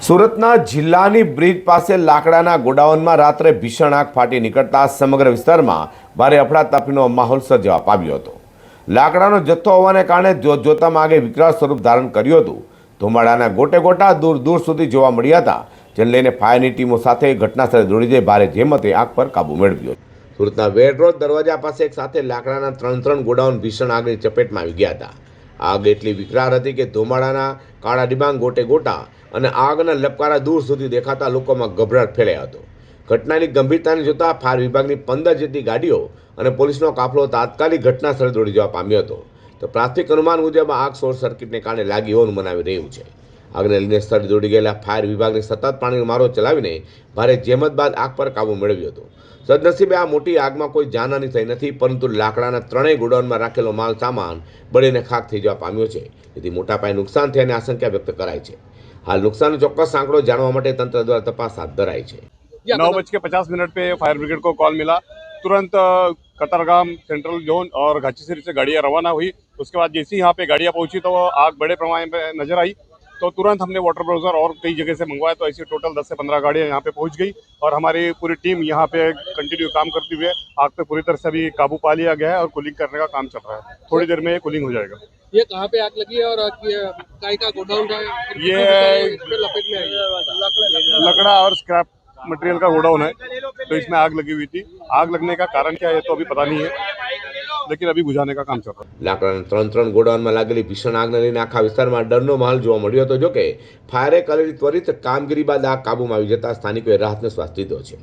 સુરતના જિલ્લાની બ્રિજ પાસે લાકડાના ગોડાઉનમાં રાત્રે ભીષણ આગ ફાટી નીકળતા સમગ્ર વિસ્તારમાં ભારે અફડાતફડીનો માહોલ સર્જાવા પામ્યો હતો। લાકડાનો જથ્થો હોવાને કારણે જોતજોતામાં આગે વિકરાળ સ્વરૂપ ધારણ કર્યું હતું। ધુમાડાના ગોટે ગોટા દૂર દૂર સુધી જોવા મળ્યા હતા, જેને લઈને ફાયરની ટીમો સાથે ઘટનાસ્થળે દોડી જઈ ભારે જહેમતે આગ પર કાબૂ મેળવ્યો। સુરતના વેડ રોડ દરવાજા પાસે એક સાથે લાકડાના ત્રણ ગોડાઉન ભીષણ આગની ચપેટમાં આવી ગયા હતા। આગ એટલી વિકરાળ હતી કે ધુમાડાના કાળા ડિબાંગ ગોટે ગોટા અને આગના લપકારા દૂર સુધી દેખાતા લોકોમાં ગભરાટ ફેલાયો હતો। ઘટનાની ગંભીરતાને જોતા ફાયર વિભાગની 15 જેટલી ગાડીઓ અને પોલીસનો કાફલો તાત્કાલિક ઘટના સ્થળે દોડી જવા પામ્યો હતો। તો પ્રાથમિક અનુમાન મુજબ આગ શોર્ટ સર્કિટને કારણે લાગી હોવાનું મનાવી રહ્યું છે। આગને લઈને સ્થળે દોડી ગયેલા ફાયર વિભાગને સતત પાણીનો મારો ચલાવીને ભારે જહેમત બાદ આગ પર કાબૂ મેળવ્યો હતો। સદનસીબે આ મોટી આગમાં કોઈ જાનહાની થઈ નથી, પરંતુ લાકડાના ત્રણેય ગોડાઉનમાં રાખેલો માલ સામાન બળીને ખાખ થઈ જવા પામ્યો છે, જેથી મોટા પાયે નુકસાન થયાની આશંકા વ્યક્ત કરાઈ છે। हाल नुकसान ચોક્કસ આંકડો જાણવા માટે તંત્ર દ્વારા તપાસ હાથ ધરાઈ છે। 9:50 पे फायर ब्रिगेड को कॉल मिला। तुरंत कतारगाम सेंट्रल जोन और घाचीसिरी से गाड़ियां रवाना हुई। उसके बाद जैसे ही यहाँ पे गाड़ियां पहुंची तो आग बड़े पैमाने पे नजर आई, तो तुरंत हमने वाटर ब्राउजर और कई जगह से मंगवाया। तो ऐसी टोटल 10 से 15 गाड़ियां यहाँ पे पहुंच गई और हमारी पूरी टीम यहाँ पे कंटिन्यू काम करते हुए आग पे पूरी तरह से अभी काबू पा लिया गया है और कूलिंग करने का काम चल रहा है। थोड़ी देर में ये कूलिंग हो जाएगा। ये कहाँ पे आग लगी है और काय का गोडाउन है? ये इसमें लपेट में आई लकड़ा और स्क्रैप मटेरियल का गोडाउन है, तो इसमें आग लगी हुई थी। आग लगने का कारण क्या है तो अभी पता नहीं है, लेकिन अभी बुझाने का काम चल रहा है। લાકડાના ત્રણ ગોડાઉનમાં લાગેલી ભીષણ આગને લઈને આખા વિસ્તારમાં ડરનો માહોલ જોવા મળ્યો હતો। જો કે ફાયરે કરેલી ત્વરિત કામગીરી બાદ આગ કાબૂમાં આવી જતા સ્થાનિકોએ રાહતનો શ્વાસ લીધો છે।